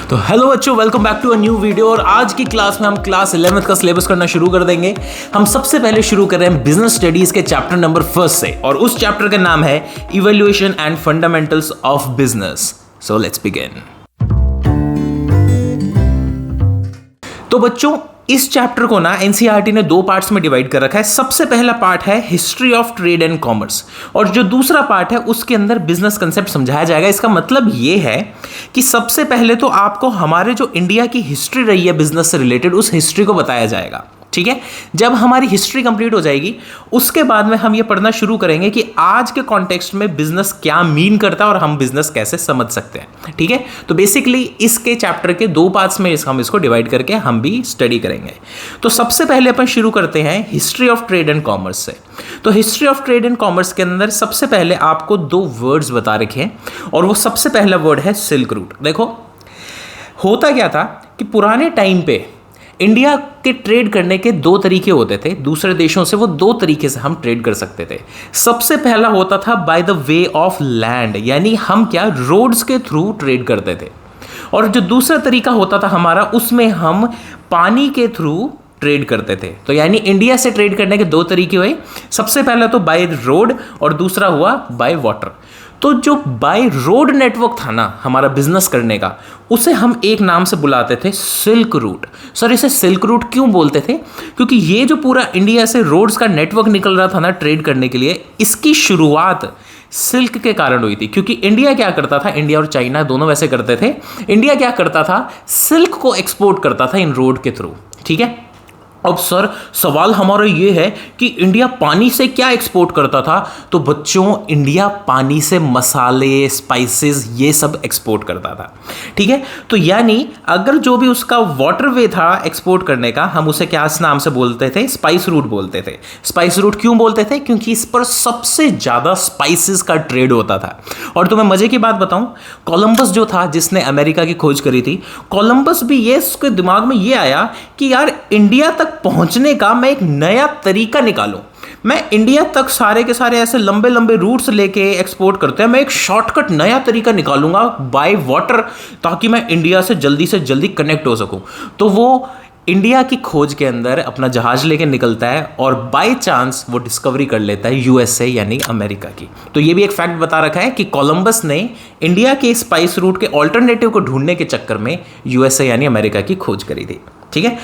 तो हेलो बच्चों, welcome back to a new video. और आज की क्लास में हम क्लास 11th का सिलेबस करना शुरू कर देंगे। हम सबसे पहले शुरू कर रहे हैं बिजनेस स्टडीज के चैप्टर नंबर 1 से, और उस चैप्टर का नाम है evaluation and fundamentals of business. So let's begin. तो बच्चों, इस चैप्टर को ना एनसीईआरटी ने 2 पार्ट्स में डिवाइड कर रखा है। सबसे पहला पार्ट है history of trade and commerce, और जो दूसरा पार्ट है उसके अंदर बिजनेस कंसेप्ट समझाया जाएगा। इसका मतलब ये है कि सबसे पहले तो आपको हमारे जो इंडिया की हिस्ट्री रही है बिजनेस से रिलेटेड, उस हिस्ट्री को बताया जाएगा। ठीक है, जब हमारी हिस्ट्री कंप्लीट हो जाएगी उसके बाद में हम ये पढ़ना शुरू करेंगे कि आज के कॉन्टेक्स्ट में बिजनेस क्या मीन करता है और हम बिजनेस कैसे समझ सकते हैं। ठीक है, तो बेसिकली इसके चैप्टर के 2 पार्ट्स में हम इसको डिवाइड करके हम भी स्टडी करेंगे। तो सबसे पहले अपन शुरू करते हैं history of trade and commerce से। तो history of trade and commerce के अंदर सबसे पहले आपको 2 वर्ड्स बता रखे हैं, और वो सबसे पहला वर्ड है सिल्क रूट। देखो, होता क्या था कि पुराने टाइम पे इंडिया के ट्रेड करने के 2 तरीके होते थे। दूसरे देशों से वो 2 तरीके से हम ट्रेड कर सकते थे। सबसे पहला होता था by the way of land, यानी हम क्या रोड्स के थ्रू ट्रेड करते थे। और जो दूसरा तरीका होता था हमारा, उसमें हम पानी के थ्रू ट्रेड करते थे। तो यानी इंडिया से ट्रेड करने के 2 तरीके हुए। सबसे पहला तो बाय रोड और दूसरा हुआ बाय वाटर। तो जो बाय रोड नेटवर्क था ना हमारा बिजनेस करने का, उसे हम एक नाम से बुलाते थे सिल्क रूट। सर, इसे सिल्क रूट क्यों बोलते थे? क्योंकि ये जो पूरा इंडिया से रोड्स का नेटवर्क निकल रहा था ना ट्रेड करने के लिए, इसकी शुरुआत सिल्क के कारण हुई थी। क्योंकि इंडिया क्या करता था, इंडिया और चाइना दोनों वैसे करते थे, इंडिया क्या करता था, सिल्क को एक्सपोर्ट करता था इन रोड के थ्रू। ठीक है, अब सर सवाल हमारा ये है कि इंडिया पानी से क्या एक्सपोर्ट करता था? तो बच्चों, इंडिया पानी से मसाले, स्पाइसेस, ये सब एक्सपोर्ट करता था। ठीक है, तो यानी अगर जो भी उसका वाटरवे था एक्सपोर्ट करने का, हम उसे क्या नाम से बोलते थे? स्पाइस रूट बोलते थे। स्पाइस रूट क्यों बोलते थे? क्योंकि इस पर सबसे ज्यादा स्पाइसेस का ट्रेड होता था। और तुम्हें मजे की बात बताऊं, कोलंबस जो था जिसने अमेरिका की खोज करी थी, कोलंबस भी ये उसके दिमाग में ये आया कि यार इंडिया तक पहुंचने का मैं एक नया तरीका निकालूं। मैं इंडिया तक सारे के सारे ऐसे लंबे लंबे रूट्स लेके एक्सपोर्ट करते हैं, मैं एक शॉर्टकट नया तरीका निकालूंगा बाय वाटर, ताकि मैं इंडिया से जल्दी कनेक्ट हो सकूं। तो वो इंडिया की खोज के अंदर अपना जहाज लेके निकलता है और बाय चांस वो डिस्कवरी कर लेता है यूएसए यानी अमेरिका की। तो ये भी एक फैक्ट बता रखा है कि कोलंबस ने इंडिया के स्पाइस रूट के ऑल्टरनेटिव को ढूंढने के चक्कर में यूएसए यानी अमेरिका की खोज करी थी। ठीक है,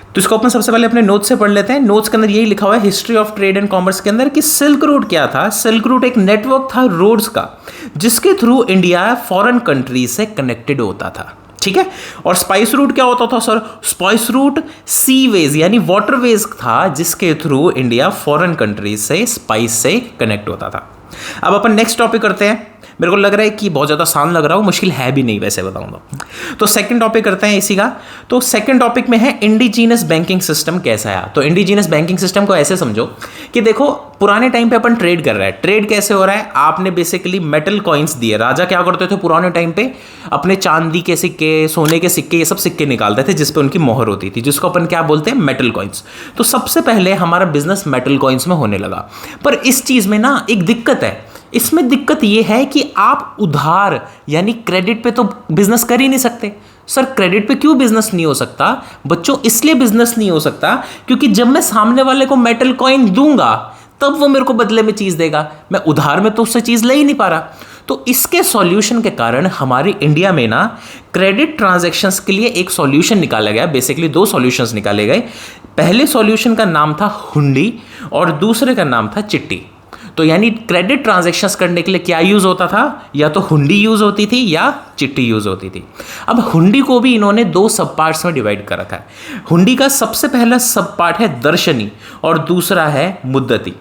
तो इसको अपन सबसे पहले अपने नोट्स से पढ़ लेते हैं। नोट्स के अंदर यही लिखा हुआ है history of trade and commerce के अंदर कि सिल्क रूट क्या था। सिल्क रूट एक नेटवर्क था रोड्स का, जिसके थ्रू इंडिया फॉरेन कंट्री से कनेक्टेड होता था। ठीक है, और स्पाइस रूट क्या होता था सर? स्पाइस रूट सीवेज यानी वाटरवेज था, जिसके थ्रू इंडिया फॉरेन कंट्री से स्पाइस से कनेक्ट होता था। अब अपन नेक्स्ट टॉपिक करते हैं। मेरे को लग रहा है कि बहुत ज़्यादा आसान लग रहा हो, मुश्किल है भी नहीं वैसे बताऊँ तो सेकंड टॉपिक करते हैं इसी का। तो सेकंड टॉपिक में है इंडिजीनस बैंकिंग सिस्टम कैसा आया। तो इंडिजीनस बैंकिंग सिस्टम को ऐसे समझो कि देखो, पुराने टाइम पे अपन ट्रेड कर रहे हैं। ट्रेड कैसे हो रहा है? आपने बेसिकली मेटल कॉइन्स दिए। राजा क्या करते थे पुराने टाइम पे? अपने चांदी के सिक्के, सोने के सिक्के, ये सब सिक्के निकालते थे जिस पे उनकी मोहर होती थी, जिसको अपन क्या बोलते हैं? Metal coins. तो सबसे पहले हमारा बिजनेस मेटल कॉइन्स में होने लगा। पर इस चीज़ में ना एक दिक्कत है। इसमें दिक्कत यह है कि आप उधार यानी क्रेडिट पे तो बिजनेस कर ही नहीं सकते। सर, क्रेडिट पे क्यों बिजनेस नहीं हो सकता? बच्चों, इसलिए बिजनेस नहीं हो सकता क्योंकि जब मैं सामने वाले को मेटल कॉइन दूंगा तब वो मेरे को बदले में चीज देगा। मैं उधार में तो उससे चीज ले ही नहीं पा रहा। तो इसके सॉल्यूशन के कारण हमारी इंडिया में ना क्रेडिट ट्रांजैक्शंस के लिए एक सॉल्यूशन निकाला गया। बेसिकली 2 सॉल्यूशंस निकाले गए। पहले सॉल्यूशन का नाम था हुंडी और दूसरे का नाम था चिट्टी। तो यानी क्रेडिट ट्रांजैक्शंस करने के लिए क्या यूज होता था? या तो हुंडी यूज होती थी या चिट्ठी यूज होती थी। अब हुंडी को भी इन्होंने 2 सब पार्ट्स में डिवाइड कर रखा है। हुंडी का सबसे पहला सब पार्ट है दर्शनी और दूसरा है मुद्दती।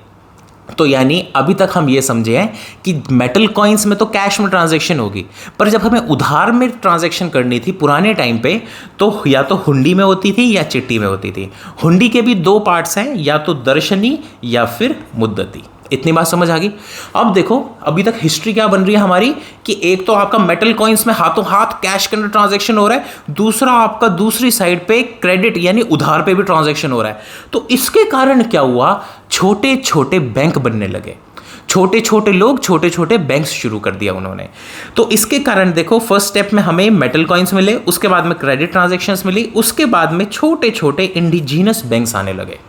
तो यानी अभी तक हम ये समझे हैं कि मेटल कॉइन्स में तो कैश में ट्रांजैक्शन होगी, पर जब हमें उधार में ट्रांजैक्शन करनी थी पुराने टाइम पे, तो या तो हुंडी में होती थी या चिट्ठी में होती थी। हुंडी के भी 2 पार्ट्स हैं, या तो दर्शनी या फिर मुद्दती। इतनी बात समझ आ गई। अब देखो, अभी तक हिस्ट्री क्या बन रही है हमारी कि एक तो आपका मेटल कॉइन्स में हाथों हाथ कैश के अंदर ट्रांजैक्शन हो रहा है, दूसरा आपका दूसरी साइड पे क्रेडिट यानी उधार पे भी ट्रांजैक्शन हो रहा है। तो इसके कारण क्या हुआ? छोटे छोटे बैंक बनने लगे। छोटे छोटे लोग छोटे छोटे बैंक्स शुरू कर दिया उन्होंने। तो इसके कारण देखो, फर्स्ट स्टेप में हमें मेटल कॉइन्स मिले, उसके बाद में क्रेडिट ट्रांजैक्शंस मिली, उसके बाद में छोटे छोटे इंडिजीनस बैंक्स आने लगे,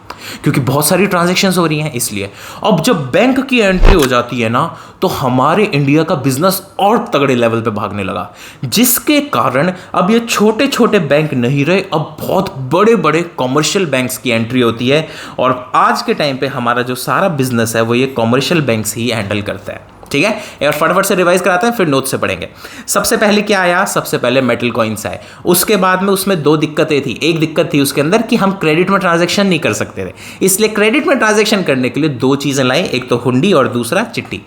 क्योंकि बहुत सारी ट्रांजैक्शंस हो रही हैं इसलिए। अब जब बैंक की एंट्री हो जाती है ना, तो हमारे इंडिया का बिजनेस और तगड़े लेवल पे भागने लगा, जिसके कारण अब ये छोटे छोटे बैंक नहीं रहे, अब बहुत बड़े बड़े कॉमर्शियल बैंक्स की एंट्री होती है। और आज के टाइम पे हमारा जो सारा बिजनेस है वो ये कॉमर्शियल बैंक्स ही हैंडल करता है। ठीक है, और फटाफट से रिवाइज कराते हैं, फिर नोट से पढ़ेंगे। सबसे पहले क्या आया? सबसे पहले मेटल कॉइन्स आए। उसके बाद में उसमें दो दिक्कतें थी। एक दिक्कत थी उसके अंदर कि हम क्रेडिट में ट्रांजैक्शन नहीं कर सकते थे, इसलिए क्रेडिट में ट्रांजैक्शन करने के लिए दो चीजें लाए, एक तो हुंडी और दूसरा चिट्ठी।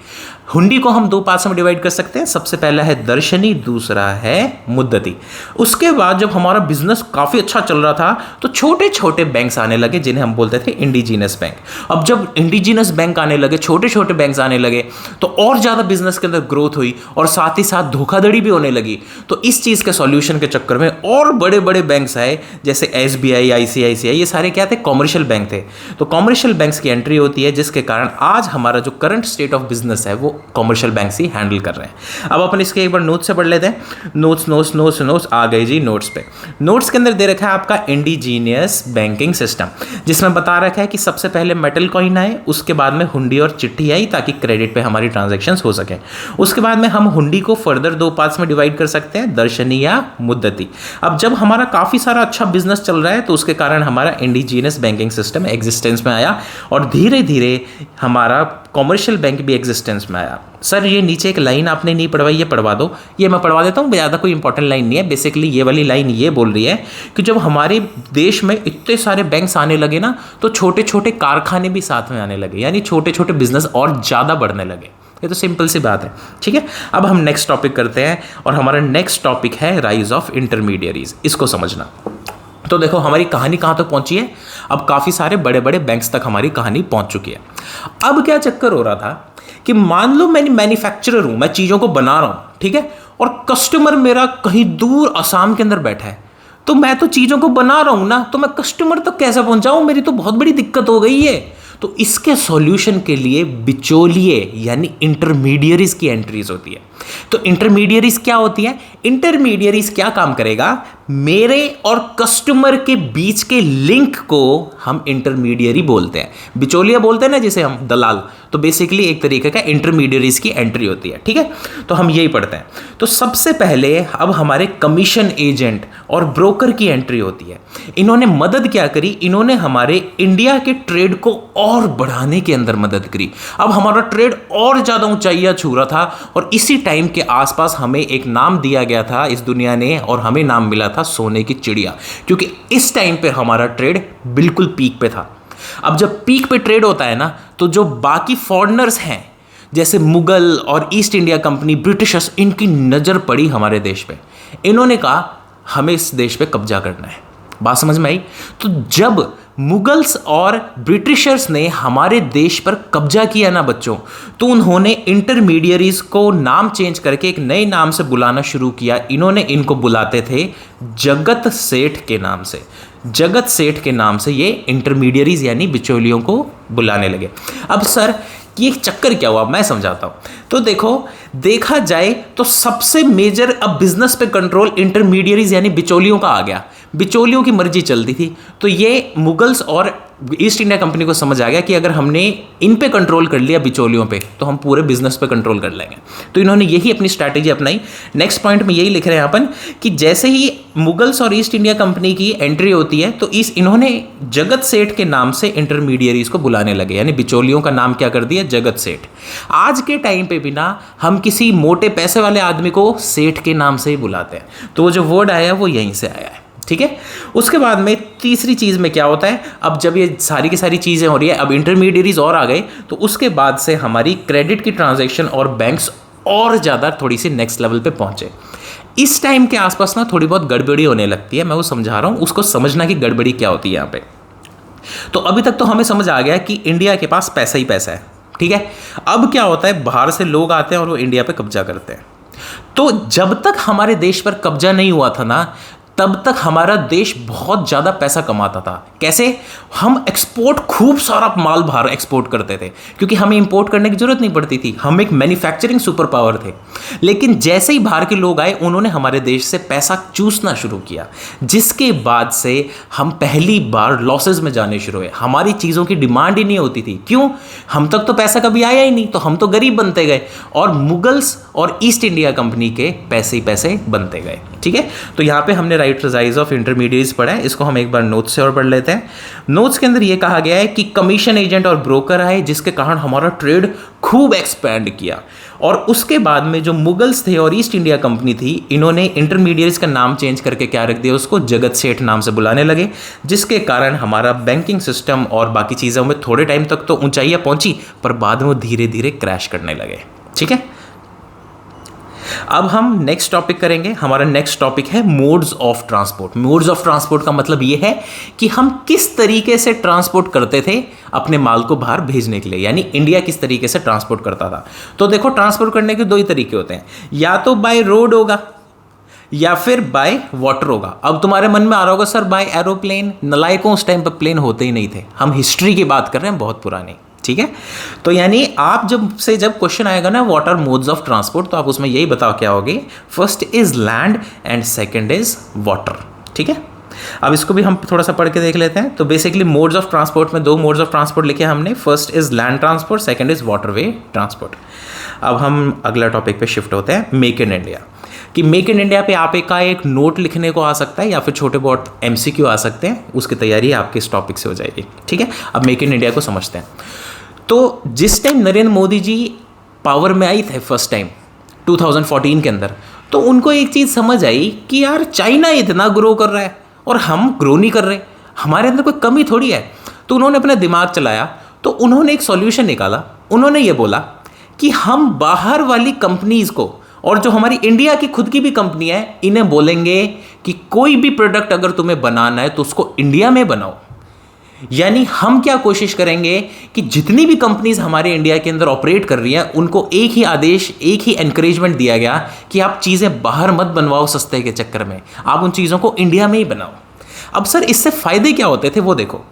हुंडी को हम दो पार्ट्स में डिवाइड कर सकते हैं, सबसे पहला है दर्शनी, दूसरा है मुद्दती। उसके बाद जब हमारा बिजनेस काफी अच्छा चल रहा था तो छोटे छोटे बैंक्स आने लगे जिन्हें हम बोलते थे इंडिजीनस बैंक। अब जब इंडिजीनस बैंक आने लगे, छोटे छोटे बैंक्स आने लगे, तो और ज्यादा बिजनेस के अंदर ग्रोथ हुई और साथ ही साथ धोखाधड़ी भी होने लगी। तो इस चीज के सॉल्यूशन के चक्कर में और बड़े बड़े बैंक्स आए, जैसे SBI, ICICI, ये सारे क्या थे? कॉमर्शियल बैंक थे। तो कॉमर्शियल बैंक्स की एंट्री होती है, जिसके कारण आज हमारा जो करंट स्टेट ऑफ बिजनेस है वो कॉमर्शियल बैंक्स ही हैंडल कर रहे हैं। अब अपन इसके एक बार नोट्स से पढ़ लेते हैं। नोट्स आ गए जी नोट्स पे। नोट्स के अंदर दे रखा है आपका इंडिजीनियस बैंकिंग सिस्टम, जिसमें बता रखा है कि सबसे पहले मेटल कॉइन आए, उसके बाद में हुंडी और चिट्ठी आई, ताकि क्रेडिट पे हमारी ट्रांजैक्शंस हो सके। उसके बाद में हम हुंडी को फर्दर दो पार्ट्स में डिवाइड कर सकते हैं, दर्शनी या मुद्दती। अब जब हमारा काफी सारा अच्छा बिजनेस चल रहा है तो उसके कारण हमारा इंडिजीनियस बैंकिंग सिस्टम एग्जिस्टेंस में आया और धीरे धीरे हमारा कॉमर्शियल बैंक भी एग्जिस्टेंस में आया। सर ये नीचे एक लाइन आपने नहीं पढ़वाई, ये पढ़वा दो। ये मैं पढ़वा देता हूँ, ज़्यादा कोई इंपॉर्टेंट लाइन नहीं है। बेसिकली ये वाली लाइन ये बोल रही है कि जब हमारे देश में इतने सारे बैंक्स आने लगे ना, तो छोटे छोटे कारखाने भी साथ में आने लगे, यानी छोटे छोटे बिजनेस और ज़्यादा बढ़ने लगे। ये तो सिंपल सी बात है। ठीक है, अब हम नेक्स्ट टॉपिक करते हैं और हमारा नेक्स्ट टॉपिक है राइज ऑफ इंटरमीडियरीज। इसको समझना। तो देखो हमारी कहानी कहाँ तक पहुंची है। अब काफ़ी सारे बड़े बड़े बैंक्स तक हमारी कहानी पहुंच चुकी है। अब क्या चक्कर हो रहा था कि मान लो मैं मैन्युफैक्चरर हूं, मैं चीज़ों को बना रहा हूं, ठीक है, और कस्टमर मेरा कहीं दूर असम के अंदर बैठा है। तो मैं तो चीज़ों को बना रहा हूं ना, तो मैं कस्टमर तक कैसे पहुंचाऊं? मेरी तो बहुत बड़ी दिक्कत हो गई है। तो इसके सॉल्यूशन के लिए बिचौलिए यानी इंटरमीडियरीज की एंट्रीज होती है। तो इंटरमीडियरीज क्या होती है? इंटरमीडियरीज क्या काम करेगा? मेरे और कस्टमर के बीच के लिंक को हम इंटरमीडियरी बोलते हैं, बिचौलिया बोलते हैं ना जिसे हम, दलाल। तो बेसिकली एक तरीके का इंटरमीडियरीज की एंट्री होती है। ठीक है, तो हम यही पढ़ते हैं। तो सबसे पहले अब हमारे कमीशन एजेंट और ब्रोकर की एंट्री होती है। इन्होंने मदद क्या करी? इन्होंने हमारे इंडिया के ट्रेड को और बढ़ाने के अंदर मदद करी। अब हमारा ट्रेड और ज़्यादा ऊंचाइयां छू रहा था और इसी टाइम के आसपास हमें एक नाम दिया गया था इस दुनिया ने, और हमें नाम मिला था सोने की चिड़िया, क्योंकि इस टाइम पे हमारा ट्रेड बिल्कुल पीक पे था। अब जब पीक पे ट्रेड होता है ना, तो जो बाकी फॉरेनर्स हैं जैसे मुगल और ईस्ट इंडिया कंपनी, ब्रिटिशर्स, इनकी नज़र पड़ी हमारे देश पे। इन्होंने कहा हमें इस देश पे कब्जा करना है। बात समझ में आई? तो जब मुगल्स और ब्रिटिशर्स ने हमारे देश पर कब्जा किया ना बच्चों, तो उन्होंने इंटरमीडियरीज को नाम चेंज करके एक नए नाम से बुलाना शुरू किया। इन्होंने इनको बुलाते थे जगत सेठ के नाम से। जगत सेठ के नाम से ये इंटरमीडियरीज यानी बिचौलियों को बुलाने लगे। अब सर ये चक्कर क्या हुआ, मैं समझाता हूँ। तो देखो, देखा जाए तो सबसे मेजर अब बिजनेस पे कंट्रोल इंटरमीडियरीज यानी बिचौलियों का आ गया। बिचौलियों की मर्जी चलती थी। तो ये मुगल्स और ईस्ट इंडिया कंपनी को समझ आ गया कि अगर हमने इन पे कंट्रोल कर लिया बिचौलियों पे, तो हम पूरे बिजनेस पे कंट्रोल कर लेंगे। तो इन्होंने यही अपनी स्ट्रैटेजी अपनाई। नेक्स्ट पॉइंट में यही लिख रहे हैं अपन कि जैसे ही मुगल्स और ईस्ट इंडिया कंपनी की एंट्री होती है, तो इन्होंने जगत सेठ के नाम से इंटरमीडियरीज को बुलाने लगे, यानी बिचौलियों का नाम क्या कर दिया? जगत सेठ। आज के टाइम पे भी ना हम किसी मोटे पैसे वाले आदमी को सेठ के नाम से ही बुलाते हैं। तो वो जो वर्ड आया वो यहीं से आया है। ठीक है, उसके बाद में तीसरी चीज़ में क्या होता है? अब जब ये सारी की सारी चीज़ें हो रही है, अब इंटरमीडियरीज और आ गए, तो उसके बाद से हमारी क्रेडिट की ट्रांजैक्शन और बैंक्स और ज़्यादा थोड़ी सी नेक्स्ट लेवल पे पहुंचे। इस टाइम के आसपास ना थोड़ी बहुत गड़बड़ी होने लगती है। मैं वो समझा रहा हूँ, उसको समझना कि गड़बड़ी क्या होती है यहाँ पे। तो अभी तक तो हमें समझ आ गया कि इंडिया के पास पैसा ही पैसा है। ठीक है, अब क्या होता है? बाहर से लोग आते हैं और वो इंडिया पे कब्जा करते हैं। तो जब तक हमारे देश पर कब्जा नहीं हुआ था ना, तब तक हमारा देश बहुत ज़्यादा पैसा कमाता था। कैसे? हम एक्सपोर्ट, खूब सारा माल बाहर एक्सपोर्ट करते थे क्योंकि हमें इंपोर्ट करने की ज़रूरत नहीं पड़ती थी। हम एक मैन्युफैक्चरिंग सुपर पावर थे। लेकिन जैसे ही बाहर के लोग आए, उन्होंने हमारे देश से पैसा चूसना शुरू किया, जिसके बाद से हम पहली बार लॉसेज में जाने शुरू हुए। हमारी चीज़ों की डिमांड ही नहीं होती थी। क्यों? हम तक तो पैसा कभी आया ही नहीं, तो हम तो गरीब बनते गए और मुगल्स और ईस्ट इंडिया कंपनी के पैसे ही पैसे बनते गए। ठीक है, तो यहाँ पे हमने राइट साइज ऑफ इंटरमीडिएट्स पढ़ा है। इसको हम एक बार नोट्स से और पढ़ लेते हैं। नोट्स के अंदर ये कहा गया है कि कमीशन एजेंट और ब्रोकर आए, जिसके कारण हमारा ट्रेड खूब एक्सपैंड किया। और उसके बाद में जो मुगल्स थे और ईस्ट इंडिया कंपनी थी, इन्होंने इंटरमीडिएट्स का नाम चेंज करके क्या रख दिया, उसको जगत सेठ नाम से बुलाने लगे, जिसके कारण हमारा बैंकिंग सिस्टम और बाकी चीज़ों में थोड़े टाइम तक तो ऊंचाइयाँ पहुंची, पर बाद में वो धीरे धीरे क्रैश करने लगे। ठीक है, अब हम नेक्स्ट टॉपिक करेंगे। हमारा नेक्स्ट टॉपिक है modes of transport. Modes of transport का मतलब ये है कि हम किस तरीके से ट्रांसपोर्ट करते थे अपने माल को बाहर भेजने के लिए, यानी इंडिया किस तरीके से ट्रांसपोर्ट करता था। तो देखो, ट्रांसपोर्ट करने के दो ही तरीके होते हैं, या तो बाय रोड होगा या फिर बाय वाटर होगा। अब तुम्हारे मन में आ रहा होगा, सर बाय एरोप्लेन। नलायकों, उस टाइम पर प्लेन होते ही नहीं थे। हम हिस्ट्री की बात कर रहे हैं, बहुत पुरानी। ठीक है, तो यानी आप जब क्वेश्चन आएगा ना what are modes of transport, तो आप उसमें यही बताओ क्या होगे, first is land and second is water. ठीक है, अब इसको भी हम थोड़ा सा पढ़ के देख लेते हैं। तो बेसिकली मोड्स ऑफ ट्रांसपोर्ट में दो मोड्स ऑफ ट्रांसपोर्ट लिखे हमने, first is land transport, second is waterway transport. अब हम अगला टॉपिक पे शिफ्ट होते हैं, मेक इन इंडिया। कि मेक इन इंडिया पे आप एक नोट लिखने को आ सकता है या फिर छोटे बहुत MCQ आ सकते हैं, उसकी तैयारी आपके इस टॉपिक से हो जाएगी। ठीक है, अब मेक इन इंडिया को समझते हैं। तो जिस टाइम नरेंद्र मोदी जी पावर में आई थे फर्स्ट टाइम 2014 के अंदर, तो उनको एक चीज़ समझ आई कि यार चाइना इतना ग्रो कर रहा है और हम ग्रो नहीं कर रहे, हमारे अंदर कोई कमी थोड़ी है। तो उन्होंने अपना दिमाग चलाया, तो उन्होंने एक सॉल्यूशन निकाला। उन्होंने ये बोला कि हम बाहर वाली कंपनीज़ को और जो हमारी इंडिया की खुद की भी कंपनी है, इन्हें बोलेंगे कि कोई भी प्रोडक्ट अगर तुम्हें बनाना है तो उसको इंडिया में बनाओ। यानी हम क्या कोशिश करेंगे कि जितनी भी कंपनीज हमारे इंडिया के अंदर ऑपरेट कर रही हैं, उनको एक ही आदेश, एक ही एनकरेजमेंट दिया गया कि आप चीज़ें बाहर मत बनवाओ सस्ते के चक्कर में, आप उन चीज़ों को इंडिया में ही बनाओ। अब सर इससे फ़ायदे क्या होते थे वो देखो।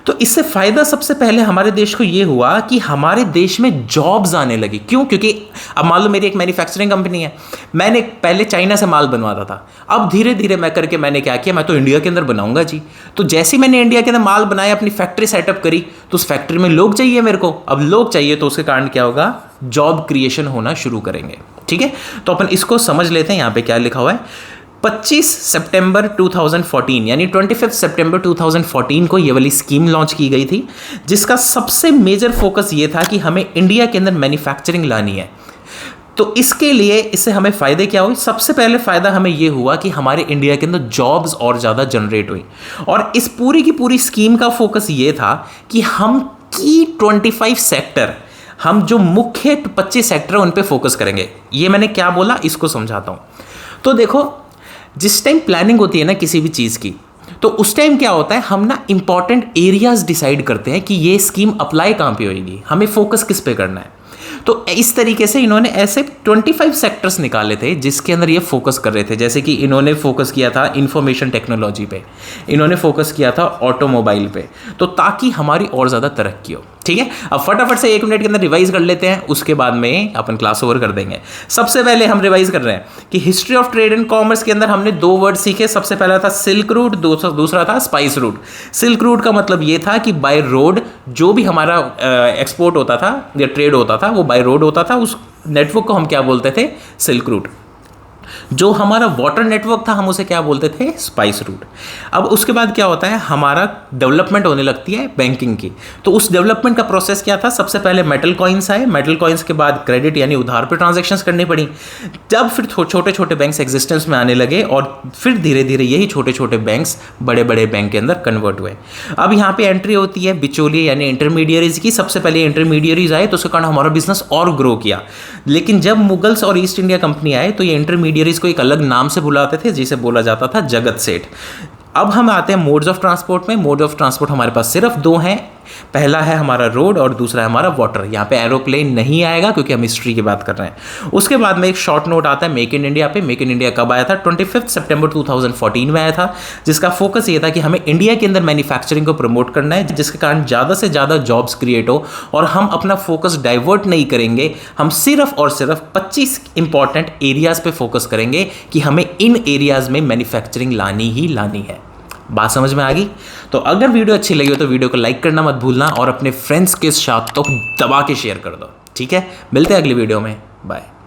तो इससे फ़ायदा सबसे पहले हमारे देश को ये हुआ कि हमारे देश में जॉब्स आने लगी। क्यों? क्योंकि अब मान लो मेरी एक मैन्युफैक्चरिंग कंपनी है, मैंने पहले चाइना से माल बनवाता था, अब धीरे धीरे मैं करके मैंने क्या किया, मैं तो इंडिया के अंदर बनाऊंगा जी। तो जैसे ही मैंने इंडिया के अंदर माल बनाया, अपनी फैक्ट्री सेटअप करी, तो उस फैक्ट्री में लोग चाहिए मेरे को। अब लोग चाहिए तो उसके कारण क्या होगा, जॉब क्रिएशन होना शुरू करेंगे। ठीक है, तो अपन इसको समझ लेते हैं। यहाँ पे क्या लिखा हुआ है, 25 सितंबर 2014 यानी 25 सितंबर 2014 को ये वाली स्कीम लॉन्च की गई थी, जिसका सबसे मेजर फोकस ये था कि हमें इंडिया के अंदर मैन्युफैक्चरिंग लानी है। तो इसके लिए इससे हमें फ़ायदे क्या हुए? सबसे पहले फ़ायदा हमें ये हुआ कि हमारे इंडिया के अंदर जॉब्स और ज़्यादा जनरेट हुई। और इस पूरी की पूरी स्कीम का फोकस ये था कि हम की 25 सेक्टर, हम जो मुख्य 25 सेक्टर उन पे फोकस करेंगे। ये मैंने क्या बोला, इसको समझाता हूँ। तो देखो, जिस टाइम प्लानिंग होती है ना किसी भी चीज़ की, तो उस टाइम क्या होता है, हम ना इंपॉर्टेंट एरियाज डिसाइड करते हैं कि ये स्कीम अप्लाई कहाँ पे होगी, हमें फोकस किस पे करना है। तो इस तरीके से इन्होंने ऐसे 25 सेक्टर्स निकाले थे जिसके अंदर ये फोकस कर रहे थे। जैसे कि इन्होंने फोकस किया था इंफॉर्मेशन टेक्नोलॉजी पे, इन्होंने फोकस किया था ऑटोमोबाइल पे, तो ताकि हमारी और ज़्यादा तरक्की हो। ठीक है, अब फटाफट से 1 मिनट के अंदर रिवाइज कर लेते हैं, उसके बाद में अपन क्लास ओवर कर देंगे। सबसे पहले हम रिवाइज कर रहे हैं कि history of trade and commerce के अंदर हमने 2 वर्ड सीखे। सबसे पहला था सिल्क रूट, दूसरा था स्पाइस रूट। सिल्क रूट का मतलब ये था कि बाय रोड जो भी हमारा एक्सपोर्ट होता था या ट्रेड होता था वो बाय रोड होता था, उस नेटवर्क को हम क्या बोलते थे, सिल्क रूट। जो हमारा वाटर नेटवर्क था हम उसे क्या बोलते थे, स्पाइस रूट। अब उसके बाद क्या होता है, हमारा डेवलपमेंट होने लगती है बैंकिंग की। तो उस डेवलपमेंट का प्रोसेस क्या था, सबसे पहले मेटल कॉइन्स आए, मेटल कॉइन्स के बाद क्रेडिट यानी उधार पे ट्रांजैक्शंस करनी पड़ी। जब फिर छोटे छोटे बैंक्स एग्जिस्टेंस में आने लगे और फिर धीरे धीरे यही छोटे छोटे बैंक्स बड़े बड़े बैंक के अंदर कन्वर्ट हुए। अब यहाँ पे एंट्री होती है बिचौलिए यानी इंटरमीडियरीज की। सबसे पहले इंटरमीडियरीज आए तो उसके कारण हमारा बिजनेस और ग्रो किया। लेकिन जब मुगल्स और ईस्ट इंडिया कंपनी आए तो ये इंटरमीडियरीज को एक अलग नाम से बुलाते थे जिसे बोला जाता था जगत सेठ। अब हम आते हैं मोड्स ऑफ ट्रांसपोर्ट में। मोड ऑफ ट्रांसपोर्ट हमारे पास सिर्फ 2 हैं, पहला है हमारा रोड और दूसरा है हमारा वाटर। यहाँ पे एरोप्लेन नहीं आएगा क्योंकि हम हिस्ट्री की बात कर रहे हैं। उसके बाद में एक शॉर्ट नोट आता है मेक इन इंडिया पे। मेक इन इंडिया कब आया था? 25 सितंबर 2014 में आया था, जिसका फोकस ये था कि हमें इंडिया के अंदर मैन्युफैक्चरिंग को प्रमोट करना है, जिसके कारण ज़्यादा से ज़्यादा जॉब्स क्रिएट हो और हम अपना फोकस डाइवर्ट नहीं करेंगे। हम सिर्फ और सिर्फ 25 इंपॉर्टेंट एरियाज पे फोकस करेंगे कि हमें इन एरियाज में मैन्युफैक्चरिंग लानी ही लानी है। बात समझ में आ गई? तो अगर वीडियो अच्छी लगी हो तो वीडियो को लाइक करना मत भूलना और अपने फ्रेंड्स के साथ तो दबा के शेयर कर दो। ठीक है, मिलते हैं अगली वीडियो में। बाय।